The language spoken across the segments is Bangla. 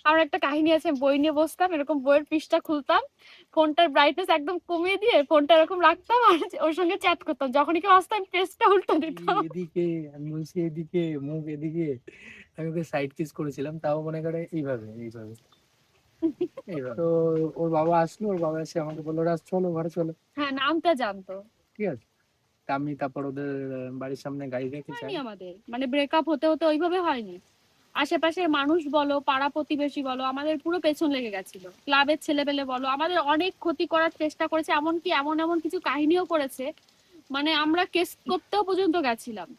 আমার একটা কাহিনী আছে, বই নিয়ে বসতাম, এরকম বইয়ের পৃষ্ঠা খুলতাম, ফোনটার ব্রাইটনেস একদম কমিয়ে দিয়ে ফোনটা এরকম রাখতাম আর ওর সঙ্গে চ্যাট করতাম। যখনই কেউ আসতো আমি পেজটা উল্টো দিতাম। এদিকে আমি বলছি, এদিকে মুখ এদিকে, আমি ওকে সাইড কিস করেছিলাম, তাও মনে করে এইভাবে এইভাবে এইভাবে। তো ওর বাবা আসলো, ওর বাবা এসে আমাকে বললো, রাজ চলো ঘরে চলো। হ্যাঁ, নামটা জানতো। ঠিক আছে, তা আমি তারপর ওদের বাড়ির সামনে গাড়ি রেখে যাই। হয়নি আমাদের, মানে ব্রেকআপ হতে হতে ওইভাবে হয়নি। আশেপাশের মানুষ বলো, পাড়া প্রতিবেশী বলো, আমাদের পুরো পেছন লেগে গেছিল। ক্লাবের ছেলেপেলে বলো, আমাদের অনেক ক্ষতি করার চেষ্টা করেছে, এমনকি এমন এমন কিছু কাহিনীও করেছে, মানে আমরা কেস করতেও পর্যন্ত গেছিলাম।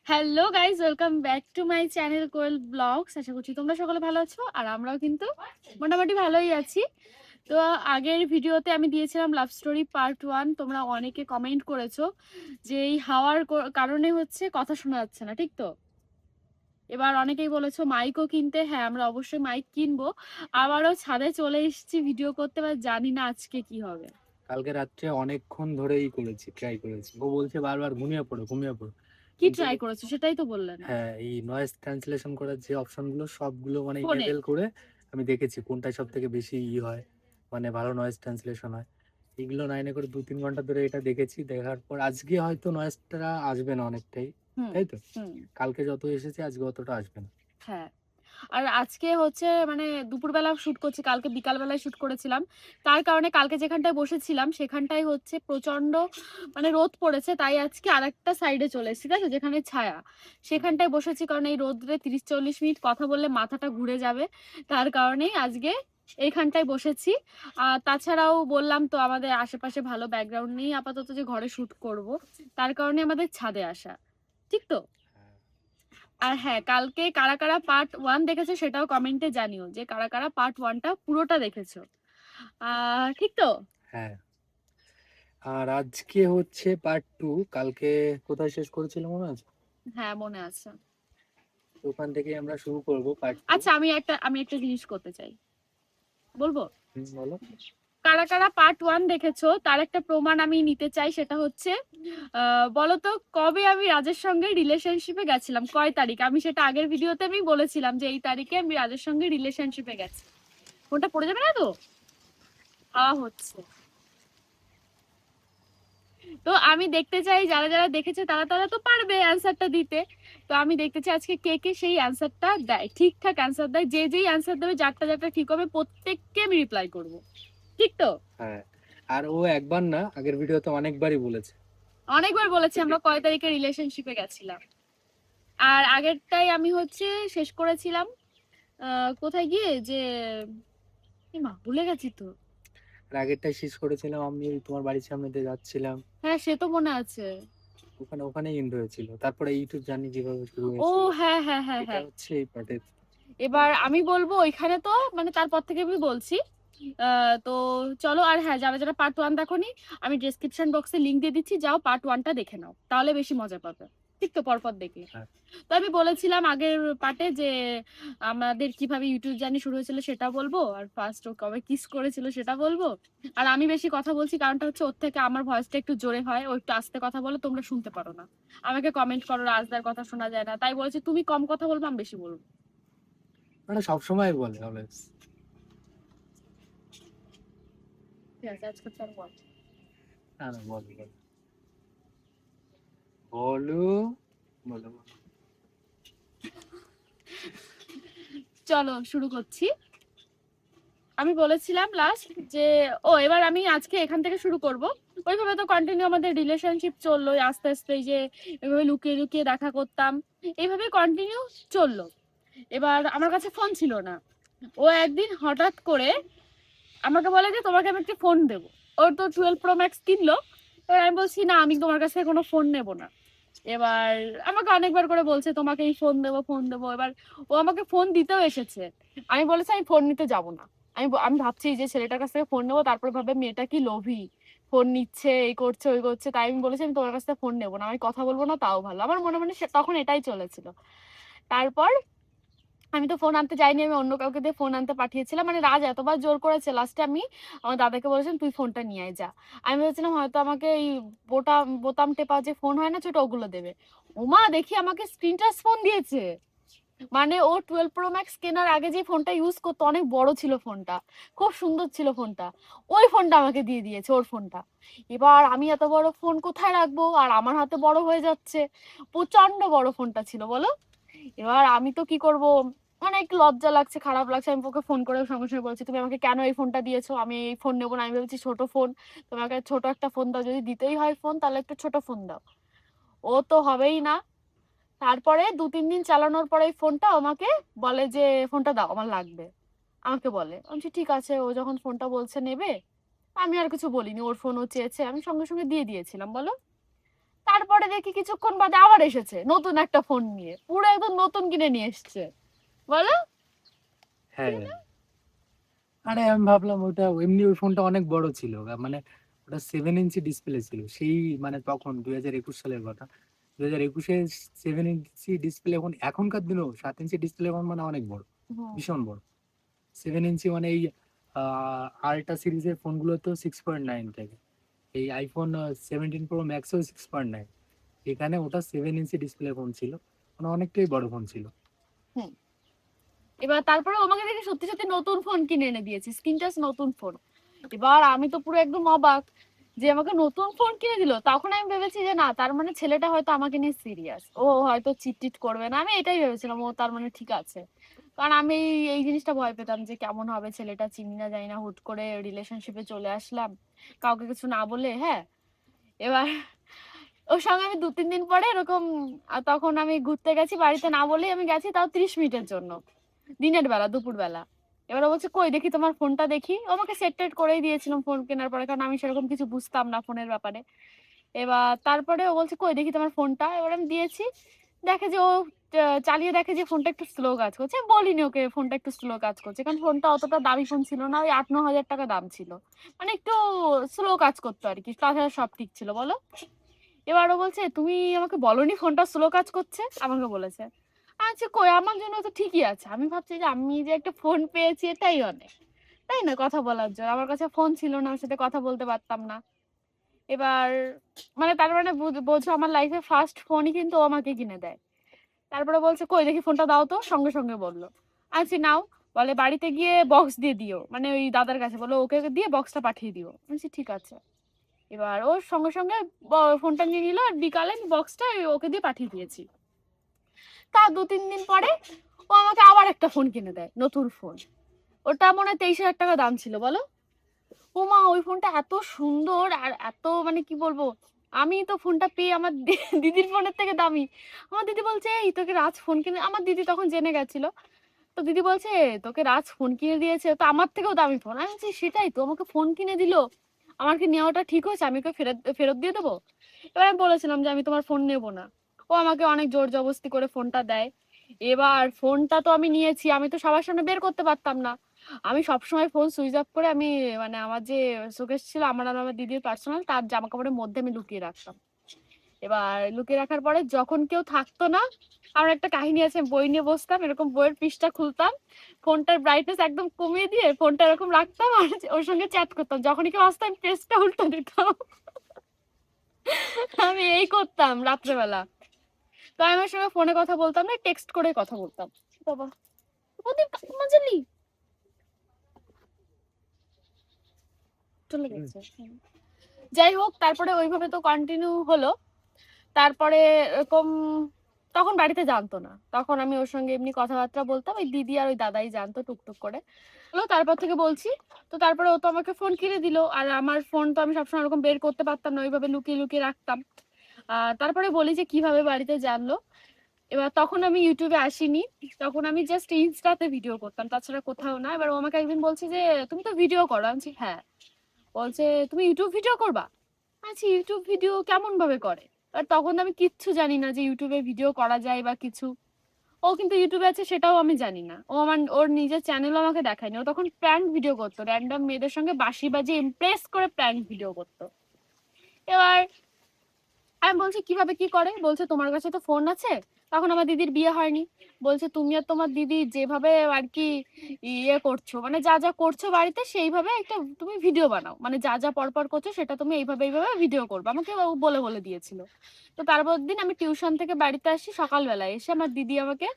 Hello guys, welcome back to my channel Koel blogs. আশা করছি তোমরা সকলে ভালো আছো, আর আমরাও কিন্তু মোটামুটি ভালোই আছি। তো আগের ভিডিওতে আমি দিয়েছিলাম লাভ স্টোরি পার্ট 1। তোমরা অনেকে কমেন্ট করেছো যে এই হাওয়ার কারণে হচ্ছে কথা শোনা যাচ্ছে না, ঠিক তো? এবার অনেকেই বলেছো মাইকও কিনতে। হ্যাঁ, আমরা অবশ্যই মাইক কিনবো। আবারও ছাদে চলে এসেছি ভিডিও করতে, বা জানি না আজকে কি হবে। কালকে রাত্রে অনেকক্ষণ ধরেই করেছি, ট্রাই করেছি। ও বলছে বারবার ঘুমিয়ে পড়ো ঘুমিয়ে পড়ো। কি ট্রাই করেছো সেটাই তো বললে না। হ্যাঁ, এই নয়েজ ট্রান্সলেশন করার যে অপশন গুলো সবগুলো মানে ফোনে ইনেবল করে আমি দেখেছি কোনটায় সব থেকে বেশি হয়, মানে ভালো নয়েজ ট্রান্সলেশন হয়। এগুলো নাইনে করে 2-3 ঘন্টা ধরে এটা দেখেছি। দেখার পর আজকে হয়তো নয়েজটা আসবে না অনেকটাই, হুম তাই তো? হুম কালকে যত এসেছে আজকে অতটা আসবে না। হ্যাঁ, আর আজকে হচ্ছে মানে দুপুরবেলা শুট করছি, কালকে বিকাল বেলায় শুট করেছিলাম। তার কারণে কালকে যেখানটায় বসেছিলাম সেখানটায় হচ্ছে প্রচন্ড মানে রোদ পড়েছে, তাই আজকে আরেকটা সাইডে চলে এসেছি, ঠিক আছে, যেখানে ছায়া, সেখানটায় বসেছি। কারণ এই রোদ্রে 30-40 মিনিট কথা বললে মাথাটা ঘুরে যাবে, তার কারণেই আজকে এইখানটায় বসেছি। আর তাছাড়াও বললাম তো আমাদের আশেপাশে ভালো ব্যাকগ্রাউন্ড নেই আপাতত যে ঘরে শুট করব, তার কারণে আমাদের ছাদে আসা, ঠিক তো? আর হ্যাঁ, কালকে কারা কারা পার্ট 1 দেখেছো সেটাও কমেন্টে জানিও, যে কারা কারা পার্ট 1টা পুরোটা দেখেছো। ঠিক তো? হ্যাঁ, আর আজকে হচ্ছে পার্ট 2। কালকে কোথায় শেষ করেছিল মনে আছে? হ্যাঁ, মনে আছে। ওখান থেকে আমরা শুরু করব পার্ট 2। আচ্ছা, আমি একটা জিনিস করতে চাই, বলবো? বলো। কারা কারা পার্ট 1 দেখেছো তার একটা প্রমাণ আমি নিতে চাই। সেটা হচ্ছে বলতো কবে আমি রাজের সঙ্গে রিলেশনশিপে গেছিলাম, কয় তারিখ? আমি সেটা আগের ভিডিওতে আমি বলেছিলাম যে এই তারিখে আমি রাজের সঙ্গে রিলেশনশিপে গেছি। ফোনটা পড়ে যাবে না তো? হচ্ছে। তো আমি দেখতে চাই যারা যারা দেখেছে তারা তারা তো পারবে অ্যান্সারটা দিতে। তো আমি দেখতে চাই আজকে কে কে সেই অ্যান্সারটা দেয়, ঠিকঠাক অ্যান্সার দেয়। যে যেই অ্যান্সার দেবে, যারটা যারটা ঠিক হবে, প্রত্যেককে আমি রিপ্লাই করব, ঠিক তো? হ্যাঁ, আর ও একবার না, আগের ভিডিওতে অনেকবারই বলেছে। অনেকবার বলেছি আমরা কয় তারিখে রিলেশনশিপে গেছিলাম। আর আগেরটাই আমি হচ্ছে শেষ করেছিলাম কোথায় গিয়ে যে, মা ভুলে গেছি তো। আর আগেরটাই শেষ করেছিলাম আমি তোমার বাড়ির সামনে দিয়ে যাচ্ছিলাম, হ্যাঁ, সে তো মনে আছে। ওখানেই এন্ড হয়েছিল। তারপরে ইউটিউব জার্নি কিভাবে শুরু ও হয়েছিল, হ্যাঁ হ্যাঁ হ্যাঁ এটা হ্যাঁ। হচ্ছে এই পার্টের। এবার আমি বলবো ওইখানে তো মানে তারপর থেকে আমি বলছি। তো চলো। আর হ্যাঁ, যারা যারা পার্ট 1 দেখোনি, আমি ডেসক্রিপশন বক্সে লিংক দিয়ে দিচ্ছি, যাও পার্ট 1টা দেখে নাও, তাহলে বেশি মজা পাবে, ঠিক তো? পরপর দেখলে। হ্যাঁ, তো আমি বলেছিলাম আগের পার্টে যে আমাদের কিভাবে ইউটিউব জার্নি শুরু হয়েছিল সেটা বলবো, আর ফার্স্ট ও কবে কিস করেছিল সেটা বলবো। আর আমি বেশি কথা বলছি কারণটা হচ্ছে ওর থেকে আমার ভয়েসটা একটু জোরে হয়, ও একটু আস্তে কথা বলে, তোমরা শুনতে পারো না। আমাকে কমেন্ট করো রাজদার কথা শোনা যায় না, তাই বলেছি তুমি কম কথা বলবো, আমি বেশি বলবো। মানে সবসময় বলে অলওয়েজ। ঠিক আছে, আজকে চল বল। না না, বলো বলো বলো বলো বলো। চলো শুরু করছি। আমি বলেছিলাম লাস্ট যে এবার আমি আজকে এখান থেকে শুরু করব। ওইভাবে তো কন্টিনিউ আমাদের রিলেশনশিপ চললো আস্তে আস্তে, যে এভাবে লুকিয়ে লুকিয়ে দেখা করতাম, এইভাবে কন্টিনিউ চললো। এবার আমার কাছে ফোন ছিল না। ও একদিন হঠাৎ করে আমাকে বলে যে তোমাকে আমি একটা ফোন দেবো। ওর তো 12 Pro Max কিনলো। এবার আমি বলছি না, আমি তোমার কাছে কোনো ফোন নেবো না। এবার আমাকে অনেকবার করে বলছে তোমাকে এই ফোন দেবো ফোন দেবো। এবার ও আমাকে ফোন দিতেও এসেছে। আমি বলেছি আমি ফোন নিতে যাব না। আমি ভাবছি যে ছেলেটার কাছ থেকে ফোন নেবো, তারপর ভাবে মেয়েটা কি লোভী, ফোন নিচ্ছে, এই করছে ওই করছে, তাই আমি বলেছি আমি তোমার কাছ থেকে ফোন নেবো না, আমি কথা বলবো না, তাও ভালো। আমার মনে মনে তখন এটাই চলেছিল। তারপর আমি তো ফোন আনতে যাইনি, আমি অন্য কাউকে দিয়ে ফোন আনতে পাঠিয়েছিলাম। মানে রাজ এতবার জোর করেছে, লাস্টে আমি আমার দাদাকে বলেছিলাম তুই ফোনটা নিয়ে আয় যা। আমি ভেবেছিলাম হয়তো আমাকে এই বোতাম বোতাম টেপা যে ফোন হয় না ছোট, ওগুলো দেবে। ওমা দেখি আমাকে স্ক্রিন টাচ ফোন দিয়েছে। মানে ও 12 প্রো ম্যাক্স কেনার আগে যে ফোনটা ইউজ করতো অনেক বড় ছিল ফোনটা, খুব সুন্দর ছিল ফোনটা, ওই ফোনটা আমাকে দিয়ে দিয়েছে, ওর ফোনটা। এবার আমি এত বড় ফোন কোথায় রাখবো, আর আমার হাতে বড় হয়ে যাচ্ছে, প্রচন্ড বড় ফোনটা ছিল বলো। এবার আমি তো কি করব, মানে একটু লজ্জা লাগছে, খারাপ লাগছে। আমি ওকে ফোন করে সঙ্গে সঙ্গে বলছি, তুমি আমাকে কেন এই ফোনটা দিয়েছো, আমি এই ফোন নেবো না, আমি ভেবেছি ছোট ফোন, তোমাকে ছোট একটা ফোন দাও, যদি দিতেই হয় ফোন তাহলে একটু ছোট ফোন দাও। ও তো হবেই না। তারপরে 2-3 দিন চালানোর পরে এই ফোনটা আমাকে বলে যে ফোনটা দাও আমার লাগবে, আমাকে বলে। আমি বলছি ঠিক আছে, ও যখন ফোনটা বলছে নেবে, আমি আর কিছু বলিনি, ওর ফোন ও চেয়েছে, আমি সঙ্গে সঙ্গে দিয়ে দিয়েছিলাম বলো। তারপরে দেখি কিছুক্ষণ বাদে আবার এসেছে নতুন একটা ফোন নিয়ে, পুরো একদম নতুন কিনে নিয়ে এসছে বলো। হ্যাঁ, আরে আমি ভাবলাম ওটা এমনি, ওই ফোনটা অনেক বড় ছিল, মানে ওটা 7 ইঞ্চি ডিসপ্লে ছিল সেই, মানে তখন 2021 সালের কথা। 2021-এ 7 ইঞ্চি ডিসপ্লে, এখন এখনকার দিনেও 7 ইঞ্চি ডিসপ্লে মানে অনেক বড়, হুম। ভীষণ বড়। 7 ইঞ্চি মানে এই আল্ট্রা সিরিজের ফোনগুলো তো 6.9 থাকে, এই আইফোন 17 প্রো ম্যাক্সও 6.9, এখানে ওটা 7 ইঞ্চি ডিসপ্লে ফোন ছিল, মানে অনেকটাই বড় ফোন ছিল। হুম। এবার তারপরে ও আমাকে দেখি সত্যি সত্যি নতুন ফোন কিনে এনে দিয়েছে, স্ক্রিন টাচ নতুন ফোন। এবার আমি তো পুরো একদম অবাক যে আমাকে নতুন ফোন কিনে দিল। তখন আমি ভেবেছি যে না, তার মানে ছেলেটা হয়তো আমাকে নিয়ে সিরিয়াস, ও হয়তো চিট টিট করবে না, আমি এটাই ভেবেছিলাম, ও তার মানে ঠিক আছে। কারণ আমি এই জিনিসটা ভয় পেতাম যে কেমন হবে ছেলেটা, চিনি না জানি না, হুট করে রিলেশনশিপে চলে আসলাম কাউকে কিছু না বলে। হ্যাঁ, এবার ওর সঙ্গে আমি 2-3 দিন পরে এরকম, তখন আমি ঘুরতে গেছি, বাড়িতে না বলেই আমি গেছি, তাও 30 মিনিটের জন্য, দিনের বেলা, দুপুর বেলা। এবার ও বলছে কই দেখি তোমার ফোনটা দেখি, ও আমাকে সেট টেট করেই দিয়েছিলাম ফোন কেনার পরে, কারণ আমি সেরকম কিছু বুঝতাম না ফোনের ব্যাপারে। এবার তারপরে ও বলছে কই দেখি তোমার ফোনটা, এবার আমি দিয়েছি, দেখে যে ও চালিয়ে দেখে যে ফোনটা একটু স্লো কাজ করছে। আমি বলিনি ওকে ফোনটা একটু স্লো কাজ করছে, কারণ ফোনটা অতটা দামি ফোন ছিল না, ওই 8-9 হাজার টাকা দাম ছিল, মানে একটু স্লো কাজ করতো আর কি, তাছাড়া সব ঠিক ছিল বলো। এবার ও বলছে তুমি আমাকে বলনি ফোনটা স্লো কাজ করছে, আমাকে বলেছে। আচ্ছা কই, আমার জন্য তো ঠিকই আছে। আমি ভাবছি যে আমি যে একটা ফোন পেয়েছি এটাই অনেক, তাই না, কথা বলার জন্য। আমার কাছে ফোন ছিল না, ওর সাথে কথা বলতে পারতাম না। এবার মানে তার মানে বোঝো, আমার লাইফে ফার্স্ট ফোনই কিন্তু ও আমাকে কিনে দেয়। তারপরে বলছে কই দেখি ফোনটা দাও তো, সঙ্গে সঙ্গে বললো। আচ্ছা নাও, বলে বাড়িতে গিয়ে বক্স দিয়ে দিও, মানে ওই দাদার কাছে বলো ওকে দিয়ে বক্সটা পাঠিয়ে দিও। আমি বলছি ঠিক আছে। এবার ও সঙ্গে সঙ্গে ফোনটা নিয়ে নিল, আর বিকালে আমি বক্সটা ওকে দিয়ে পাঠিয়ে দিয়েছি। তা 2-3 দিন পরে ও আমাকে আবার একটা ফোন কিনে দেয়, নতুন ফোন। ওটা মনে হয় 23 হাজার টাকা দাম ছিল বলো। ও মা, ওই ফোনটা এত সুন্দর আর এত মানে কি বলবো, আমি তো ফোনটা পেয়ে আমার দিদির ফোনের থেকে দামি। আমার দিদি বলছে এই তোকে রাজ ফোন কিনে, আমার দিদি তখন জেনে গেছিল। তো দিদি বলছে তোকে রাজ ফোন কিনে দিয়েছে, তো আমার থেকেও দামি ফোন। আমি বলছি সেটাই তো, আমাকে ফোন কিনে দিল, আমার কি নেওয়াটা ঠিক হয়েছে, আমি ওকে ফেরত ফেরত দিয়ে দেবো। এবার আমি বলেছিলাম যে আমি তোমার ফোন নেবো না। ও আমাকে অনেক জোর জবরদস্তি করে ফোনটা দেয়। এবার ফোনটা তো আমি নিয়েছি, আমি তো সবার সামনে বের করতে পারতাম না। আমি সবসময় ফোন সুইচ অফ করে আমি, মানে আমার যে শোকেস ছিল আমার আর আমার দিদির পার্সোনাল, তার জামা কাপড়ের মধ্যে আমি লুকিয়ে রাখতাম। এবার লুকিয়ে রাখার পরে যখন কেউ থাকতো না, আমার একটা কাহিনী আছে, বই নিয়ে বসতাম, এরকম বইয়ের পৃষ্ঠা খুলতাম, ফোনটার ব্রাইটনেস একদম কমিয়ে দিয়ে ফোনটা এরকম রাখতাম, আর ওর সঙ্গে চ্যাট করতাম, যখনই কেউ আসতো আমি পেজটা উল্টো দিতাম। আমি এই করতাম রাত্রেবেলা। তো আমি আমার সঙ্গে ফোনে কথা বলতাম না, টেক্সট করে কথা বলতাম। বাবা, ওদের মজালি চলে গেছে। যাই হোক, তারপরে ওইভাবে তো কন্টিনিউ হলো। তারপরে এরকম, তখন বাড়িতে জানতো না, তখন আমি ওর সঙ্গে এমনি কথাবার্তা বলতাম, ওই দিদি আর ওই দাদাই জানতো টুকটুক করে। হলো তারপর থেকে বলছি। তো তারপরে ও তো আমাকে ফোন কিনে দিল, আর আমার ফোন তো আমি সবসময় ওরকম বের করতে পারতাম না, ওইভাবে লুকিয়ে লুকিয়ে রাখতাম। তারপরে বলি যে কিভাবে বাড়িতে জানলো। এবার তখন আমি ইউটিউবে আসিনি, তখন আমি জাস্ট ইনস্টাতে ভিডিও করতাম, তাছাড়া কোথাও না। এবার ও আমাকে একদিন বলছে যে তুমি তো ভিডিও করো, আমি বলছি হ্যাঁ। বলছে তুমি ইউটিউব ভিডিও করবা। আচ্ছা ইউটিউব ভিডিও কেমন ভাবে করে, আর তখন আমি কিচ্ছু জানি না যে ইউটিউবে ভিডিও করা যায় বা কিছু। ও কিন্তু ইউটিউবে আছে সেটাও আমি জানি না, ও আমার ওর নিজের চ্যানেল আমাকে দেখায়নি। ও তখন প্র্যাঙ্ক ভিডিও করতো, র্যান্ডম মেয়েদের সঙ্গে বাঁশি বাজিয়ে ইমপ্রেস করে প্র্যাঙ্ক ভিডিও করতো। এবার আমি বলছি কিভাবে কি করে, বলছে তোমার কাছে তো ফোন আছে, তখন আমার দিদির বিয়ে হয়নি। বলছে তুমি আর তোমার দিদি যেভাবে আর কি ইয়ে করছো, মানে যা যা করছো বাড়িতে সেইভাবে একটা তুমি ভিডিও বানাও, মানে যা যা পরপর করছো সেটা তুমি এইভাবে এইভাবে ভিডিও করবে, আমাকে ও বলে বলে দিয়েছিল। তো তারপর দিন আমি টিউশন থেকে বাড়িতে আসি সকালবেলায়, এসে আমার দিদি আমাকে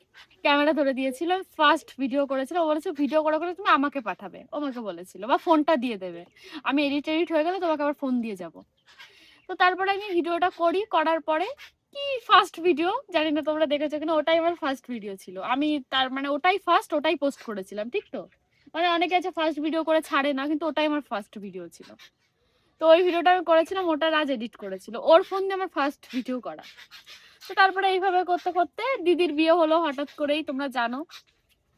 ক্যামেরা ধরে দিয়েছিল, ফার্স্ট ভিডিও করেছিল। ও বলেছে ভিডিও করে করে তুমি আমাকে পাঠাবে, ও আমাকে বলেছিল, বা ফোনটা দিয়ে দেবে, আমি এডিট হয়ে গেলে তোমাকে আবার ফোন দিয়ে যাব। তো তারপরে আমি ভিডিওটা করি, করার পরে কি ফার্স্ট ভিডিও জানি না তোমরা দেখেছো কিনা, ওটাই আমার ফার্স্ট ভিডিও ছিল। আমি তার মানে ওটাই ফার্স্ট, ওটাই পোস্ট করেছিলাম, ঠিক তো? মানে অনেকে আছে ফার্স্ট ভিডিও করে ছাড়ে না, কিন্তু ওটাই আমার ফার্স্ট ভিডিও ছিল। তো ওই ভিডিওটা আমি করেছিলাম, ওটা রাজ এডিট করেছিল, ওর ফোন দিয়ে আমার ফার্স্ট ভিডিও করা। তো তারপরে এইভাবে করতে করতে দিদির বিয়ে হলো হঠাৎ করেই, তোমরা জানো।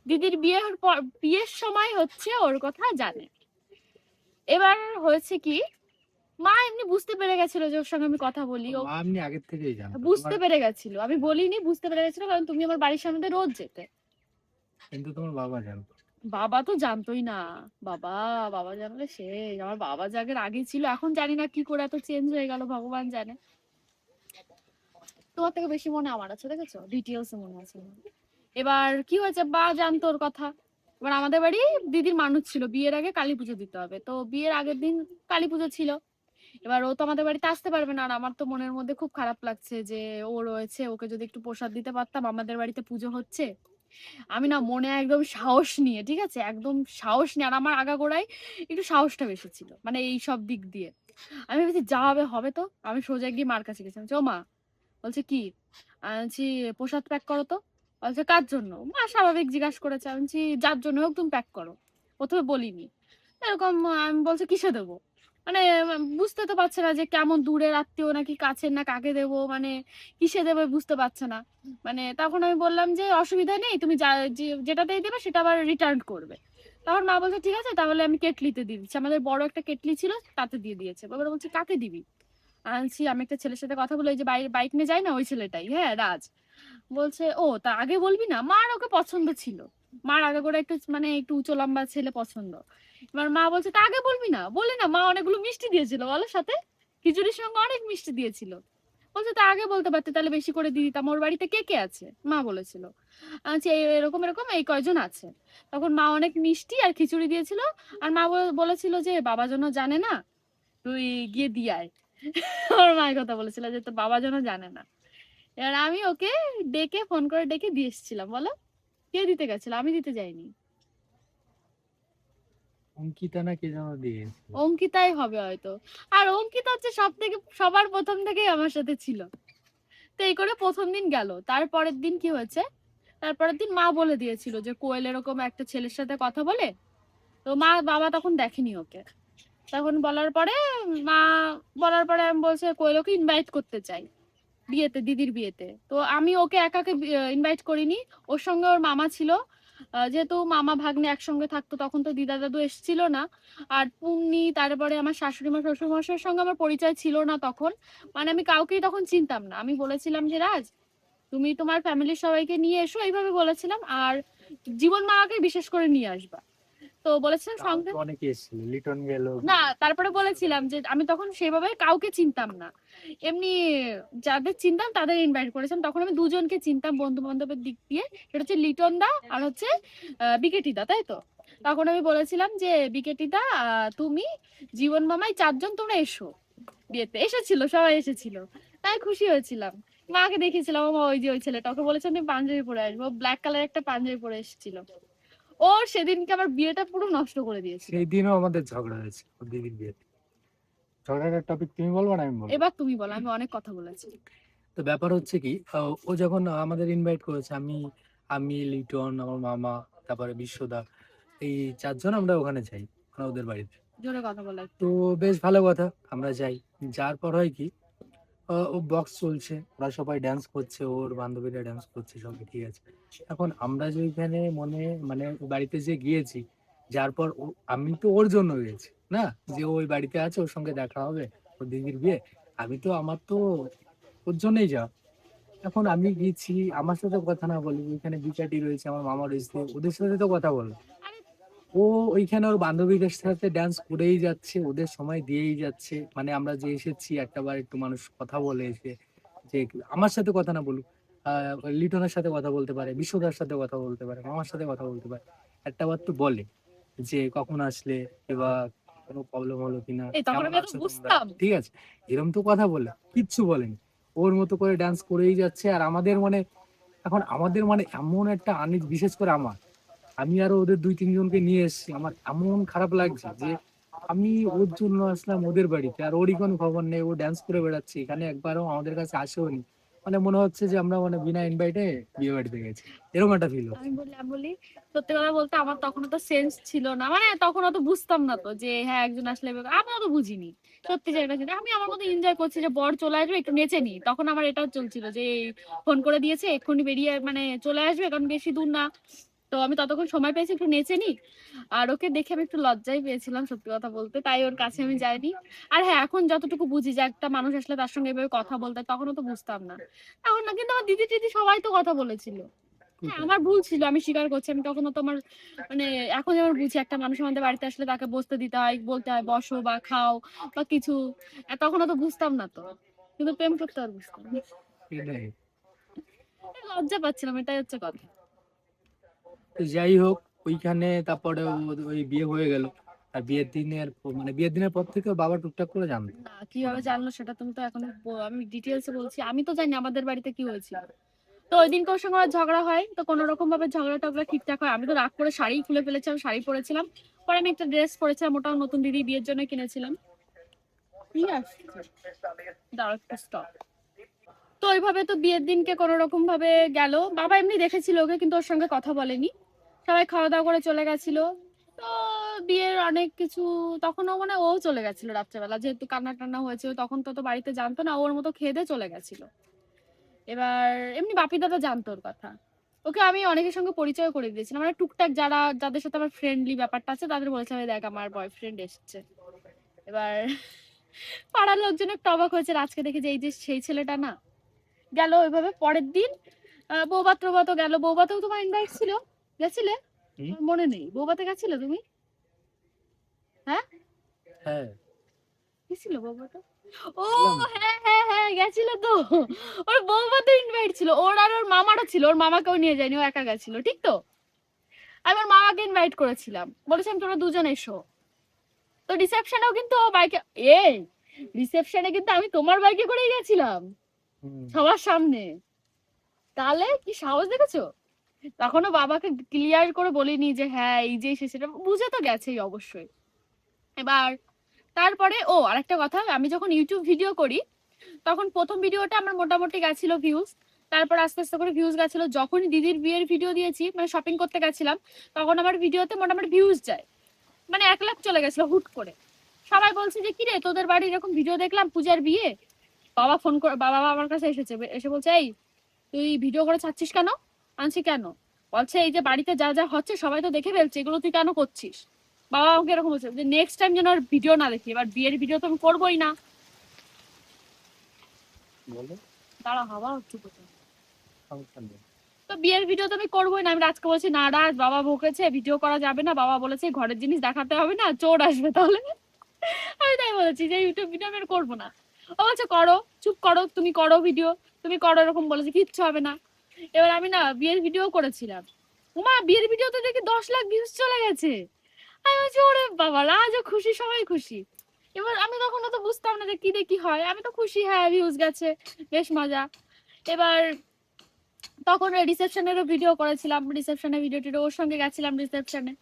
দিদির বিয়ের পর, বিয়ের সময় হচ্ছে ওর কথা জানে। এবার হয়েছে কি, মা এমনি বুঝতে পেরে গেছিল যে ওর সঙ্গে আমি কথা বলি, ও মা এমনি আগের থেকেই জানতো বুঝতে তোমার, পেরে গেছিল, আমি বলিনি, বুঝতে পেরে গেছিল, কারণ তুমি আমার বাড়ির সামনে দিয়ে রোজ যেতে। কিন্তু তোমার বাবা জানতো। বাবা তো জানতোই না। বাবা, বাবা জানলে সেই, আমার বাবা জাগের আগে ছিল, এখন জানি না কি করে এত চেঞ্জ হয়ে গেল, ভগবান জানে। তোমার থেকে বেশি মনে আমার আছে, দেখেছো, ডিটেলস মনে আছে আমার। এবার কি হয়েছে, বা জানতো ওর কথা। এবার আমাদের বাড়ি দিদির মানুষ ছিল, বিয়ের আগে কালী পুজো দিতে হবে, তো বিয়ের আগের দিন কালী পুজো ছিল। এবার ও তো আমাদের বাড়িতে আসতে পারবে না, আর আমার তো মনের মধ্যে খুব খারাপ লাগছে যে ও রয়েছে, ওকে যদি একটু প্রসাদ দিতে পারতাম, আমাদের বাড়িতে পুজো হচ্ছে। আমি না মনে একদম সাহস নিয়ে, ঠিক আছে, একদম সাহস নিয়ে, আর আমার আগাগোড়াই একটু সাহসটা বেশি ছিল, মানে এই সব দিক দিয়ে। আমি ভেবেছি যা হবে হবে, তো আমি সোজা গিয়ে মার কাছে গেছিলাম, ও মা। বলছে কি? আমি বলছি প্রসাদ প্যাক করো তো। বলছে কার জন্য? মা স্বাভাবিক জিজ্ঞাসা করেছে, আমি বলছি যার জন্য হোক তুমি প্যাক করো। প্রথমে বলিনি এরকম। আমি বলছে কিসে দেবো, মানে বুঝতে তো পারছে না যে কেমন দূরের আত্মীয় নাকি কাছের, না কাকে দেবো, মানে কিসে দেবে বুঝতে পারছে না। মানে তখন আমি বললাম যে অসুবিধা নেই, তুমি যেটাতেই দেবে সেটা আবার রিটার্ন করবে। তখন মা বলছে ঠিক আছে, তাহলে আমি কেটলিতে দিয়ে দিচ্ছি, আমাদের বড় একটা কেটলি ছিল, তাতে দিয়ে দিয়েছে। এবার বলছি কাকে দিবি? আনছি আমি একটা ছেলের সাথে কথা বলে, ওই যে বাইক নিয়ে যায় না, ওই ছেলেটাই, হ্যাঁ রাজ। বলছে ও তা আগে বলবি না, মার ওকে পছন্দ ছিল, মার আগে করে একটু মানে একটু উঁচু লম্বা ছেলে পছন্দ। এবার মা বলছে তা আগে বলবি না, বললি না, মা অনেকগুলো মিষ্টি দিয়েছিল বলো, সাথে খিচুড়ির সঙ্গে অনেক মিষ্টি দিয়েছিল। বলছে তা আগে বলতে পারতে, তাহলে বেশি করে দিয়ে দিতাম। ওর বাড়িতে কে কে আছে মা বলেছিল। আচ্ছা এরকম এরকম এই কয়জন আছে। তখন মা অনেক মিষ্টি আর খিচুড়ি দিয়েছিল। আর মা বলেছিল যে বাবা যেন জানে না, তুই গিয়ে দিয়ে আয়। ওর মায়ের কথা বলেছিল যে তোর বাবা যেন জানে না। এবার আমি ওকে ডেকে, ফোন করে ডেকে দিয়ে এসেছিলাম। বলো কে দিতে গেছিল, আমি দিতে যাইনি। অঙ্কিতা না কে যেন দিয়েছিল। অঙ্কিতাই হবে হয়তো। আর অঙ্কিতা হচ্ছে সব থেকে সবার প্রথম থেকেই আমার সাথে ছিল। তো এই করে প্রথম দিন গেল। তারপরের দিন কি হয়েছে, তারপরের দিন মা বলে দিয়েছিল যে কোয়েল এরকম একটা ছেলের সাথে কথা বলে। তো মা বাবা তখন দেখেনি ওকে। তখন বলার পরে মা বলার পরে আমি বলছে কোয়েল ওকে ইনভাইট করতে চাই বিয়েতে, দিদির বিয়েতে। তো আমি ওকে একাকে ইনভাইট করিনি, ওর সঙ্গে ওর মামা ছিল। যেহেতু মামা ভাগ্নে একসঙ্গে থাকতো, তখন তো দিদা দাদু এসেছিল না। আর পুন্নি, তারপরে আমার শাশুড়ি মা শ্বশুর মশাইয়ের সঙ্গে আমার পরিচয় ছিল না তখন, মানে আমি কাউকেই তখন চিনতাম না। আমি বলেছিলাম যে রাজ তুমি তোমার ফ্যামিলির সবাইকে নিয়ে এসো, এইভাবে বলেছিলাম। আর জীবন মামাকে বিশেষ করে নিয়ে আসবা। তো বলেছিলাম তাও সঙ্গে। তো অনেকে এসেছিল, লিটন গেল। না তারপরে বলেছিলাম যে আমি তখন সেভাবে কাউকে চিনতাম না, এমনি যাদের চিনতাম তাদের ইনভাইট করেছিলাম। তখন আমি দুজনকে চিনতাম বন্ধু বান্ধবের দিক দিয়ে, সেটা হচ্ছে লিটন দা আর হচ্ছে বিকেটি দা, তাই তো। তখন আমি বলেছিলাম যে বিকেটি দা, তুমি, জীবন মামাই, চারজন তোমরা এসো। বিয়েতে এসেছিল, সবাই এসেছিল, তাই খুশি হয়েছিলাম। মাকে দেখিয়েছিলাম, ও মা ওই যে ওই ছেলেটা, ওকে বলেছেন তুমি পাঞ্জাবি পরে আসবো, ব্ল্যাক কালার একটা পাঞ্জাবি পরে এসেছিল। ও সেদিনকে আমার বিয়েটা পুরো নষ্ট করে দিয়েছিল। সেই দিনও আমাদের ঝগড়া হয়েছে ওর দিদির বিয়েতে। ঝগড়াটার টপিক তুমি বলবো না আমি বলবো? এবার তুমি বলো, আমি অনেক কথা বলেছি। তো ব্যাপার হচ্ছে কি, ও যখন আমাদের ইনভাইট করেছে, আমি আমি লিটন, আমার মামা, তারপরে বিশ্বদা, এই চারজন আমরা ওখানে যাই, মানে ওদের বাড়িতে। জোরে কথা বলো একটু। তো বেশ ভালো কথা, আমরা যাই। যার পর হয় কি, ও বক্স চলছে, ওরা সবাই ড্যান্স করছে, ওর বান্ধবীরা ড্যান্স করছে, সবই ঠিক আছে। এখন আমরা যে ওইখানে মানে ওর বাড়িতে যে গিয়েছি, যার পর আমি তো ওর জন্য গেছি না, যে ও ওই বাড়িতে আছে, ওর সঙ্গে দেখা হবে, ওর দিদির বিয়ে। আমি তো আমার তো ওর জন্যই যাওয়া। এখন আমি গেছি, আমার সাথে কথা না বলি, ওইখানে বিকাটি রয়েছে, আমার মামা রয়েছে, ওদের সাথে তো কথা বলো। আরে ও ওইখানে ওর বান্ধবীদের সাথে ড্যান্স করেই যাচ্ছে, ওদের সময় দিয়েই যাচ্ছে। মানে আমরা যে এসেছি একটা বার একটু মানুষ কথা বলে এসে, যে আমার সাথে কথা না বলুক। লিটনের সাথে কথা বলতে পারে, বিশ্বদার সাথে কথা বলতে পারে, মামার সাথে কথা বলতে পারে। একটা বার তো বলে যে কখন আসলে, এবার কোনো প্রবলেম হলো কিনা, এই তখন কেমন আমি এত আছো তোমরা, বুঝতাম। ঠিক আছে, এরকম তো কথা বলে, কিচ্ছু বলেনি। ওর মতো করে ডান্স করেই যাচ্ছে। আর আমাদের মানে এখন আমাদের মানে এমন একটা আনি, বিশেষ করে আমার, আমি আরো ওদের 2-3 জনকে নিয়ে এসেছি, আমার এমন খারাপ লাগছে যে আমি ওর জন্য আসলাম ওদের বাড়িতে, আর ওরই কোনো খবর নেই, ও ড্যান্স করে বেড়াচ্ছে এখানে, একবারও আমাদের কাছে আসেও নি। মানে মনে হচ্ছে যে আমরা মানে বিনা ইনভাইটে বিয়ে বাড়িতে গেছি, এরকম একটা ফিল হচ্ছে। আমি বলি সত্যি কথা বলতে আমার তখন তো সেন্স ছিল না, মানে তখন অত বুঝতাম না তো যে হ্যাঁ একজন আসলে আমি অত বুঝিনি। সত্যি যেটা ছিল, আমি আমার মতো এনজয় করছি যে বর চলে আসবে একটু নেচে নি, তখন আমার এটাও চলছিল যে ফোন করে দিয়েছে এক্ষুনি বেরিয়ে মানে চলে আসবে, কারণ বেশি দূর না। তো আমি ততক্ষণ সময় পেয়েছি একটু নেচে নি। আর ওকে দেখে আমি একটু লজ্জাই পেয়েছিলাম সত্যি কথা বলতে, তাই ওর কাছে আমি যাইনি। আর হ্যাঁ এখন যতটুকু বুঝি যে একটা মানুষ আসলে তার সঙ্গে এভাবে কথা বলতে হয়, তখনও তো বুঝতাম না। এখন না, কিন্তু আমার দিদি টিদি সবাই তো কথা বলেছিল। হ্যাঁ আমার ভুল ছিল, আমি স্বীকার করছি, আমি তখনও তোমার মানে এখন যেমন বুঝি একটা মানুষ আমাদের বাড়িতে আসলে তাকে বসতে দিতে হয়, বলতে হয় বসো বা খাও বা কিছু। তখনও তো বুঝতাম না তো, কিন্তু প্রেম করতে আর বুঝতাম না। এটাই। লজ্জা পাচ্ছিলাম, এটাই হচ্ছে কথা। তো যাই হোক, ওইখানে তারপরে ওই বিয়ে হয়ে গেল। আর বিয়ের দিনের পর থেকে ওর বাবা টুকটাক করে জানতো। না কিভাবে জানলো সেটা তুমি তো এখন আমি ডিটেলসে বলছি, আমি তো জানি আমাদের বাড়িতে কি হয়েছিল। তো ওই দিনকে ওর সঙ্গে আমার ঝগড়া হয়, তো কোনো রকম ভাবে ঝগড়া টগড়া ঠিকঠাক হয়, আমি তো রাগ করে শাড়ি খুলে ফেলেছিলাম, শাড়ি পরেছিলাম। পরে আমি একটা ড্রেস পরেছিলাম, ওটাও নতুন দিদি বিয়ের জন্য কিনেছিলাম। ঠিক আছে, দাঁড়াও একটু stop। তো ওইভাবে তো বিয়ের দিনকে কোনো রকম ভাবে গেল। বাবা এমনি দেখেছিল ওকে, কিন্তু ওর সঙ্গে কথা বলেনি। সবাই খাওয়া দাওয়া করে চলে গেছিল। তো বিয়ের অনেক কিছু, তখনও মানে ও চলে গেছিল রাত্রেবেলা, যেহেতু কান্না টান্না হয়েছে, ও তখন তো বাড়িতে জানতো না, ওর মতো খেয়ে দিয়ে চলে গেছিল। এবার এমনি বাপি দাদা জানতো ওর কথা। ওকে আমি অনেকের সঙ্গে পরিচয় করে দিয়েছিলাম, মানে টুকটাক যারা যাদের সাথে আমার ফ্রেন্ডলি ব্যাপারটা আছে তাদের বলেছিলাম এই দেখ আমার বয়ফ্রেন্ড এসেছে। এবার পাড়ার লোকজন একটু অবাক হয়েছে আজকে দেখে যে এই যে সেই ছেলেটা না। গেল ওইভাবে পরের দিন বৌভাত প্রভাতও গেল, বৌভাতেও তোমার ইনভাইট ছিল, গেছিলে? হুম। আমার মনে নেই, বৌভাতে গেছিলে তুমি? হ্যাঁ হ্যাঁ, গেছিল বৌভাতে? ও বললাম তো। হ্যাঁ হ্যাঁ হ্যাঁ গেছিল তো। ওর বৌভাতে ইনভাইট ছিল, ওর আর ওর মামারও ছিল, ওর মামাকেও নিয়ে যায়নি, ও একা গেছিল, ঠিক তো? আমি ওর মামাকে ইনভাইট করেছিলাম, বলেছিলাম তোমরা দুজন এসো। তো রিসেপশনেও কিন্তু ও বাইকে, এই রিসেপশনে কিন্তু আমি তোমার বাইকে করেই গেছিলাম হুম। সবার সামনে। তাহলে কি সাহস দেখেছো? তখনও বাবাকে ক্লিয়ার করে বলিনি যে হ্যাঁ এই যে সেটা বুঝে তো গেছেই অবশ্যই। এবার তারপরে আরেকটা কথা, আমি যখন ইউটিউব ভিডিও করি তখন প্রথম ভিডিওটা আমার মোটামুটি গেছিল ভিউজ। তারপর আস্তে আস্তে করে ভিউজ গেছিল, যখনই দিদির বিয়ের ভিডিও দিয়েছি মানে শপিং করতে গেছিলাম, তখন আমার ভিডিওতে মোটামুটি ভিউজ যায়, মানে 1 লাখ চলে গেছিল হুট করে। সবাই বলছে যে কিরে তোদের বাড়ি এরকম ভিডিও দেখলাম পূজার বিয়ে। বাবা ফোন করে, বাবা আমার কাছে এসেছে, এসে বলছে এই তুই ভিডিও করে ছাড়ছিস কেন? আনছি কেন? বলছে এই যে বাড়িতে যা যা হচ্ছে সবাই তো দেখে ফেলছে, এগুলো তুই কেন করছিস? বাবা আমাকে এরকম বলছে যে নেক্সট টাইম যেন আর ভিডিও না দেখি, এবার বিয়ের ভিডিও তো আমি করবোই না। বলো। দাঁড়া হাওয়া হচ্ছে কোথায়। সমস্যা নেই। তো বিয়ের ভিডিও তো আমি করবোই না, আমি রাজকে বলছি না রাজ বাবা বকেছে ভিডিও করা যাবে না, বাবা বলেছে ঘরের জিনিস দেখাতে হবে না, চোর আসবে তাহলে। আমি তাই বলেছি যে ইউটিউব ভিডিও আমি আর করবো না। ও বলছে করো, চুপ করো, তুমি করো ভিডিও, তুমি করো, এরকম বলেছে, কিচ্ছু হবে না। এবার আমি না বিয়ের ভিডিও করেছিলাম, উমা বিয়ের ভিডিওতে দেখি 10 লাখ ভিউজ চলে গেছে। আমি বলছি ওরে বাবা, রাজও খুশি সবাই খুশি। এবার আমি তখন তো বুঝতাম না যে কি দিয়ে কি হয়, আমি তো খুশি হ্যাঁ ভিউজ গেছে, বেশ মজা। এবার তখন রিসেপশনেরও ভিডিও করেছিলাম, রিসেপশনের ভিডিও টিডিও ওর সঙ্গে গেছিলাম রিসেপশনে।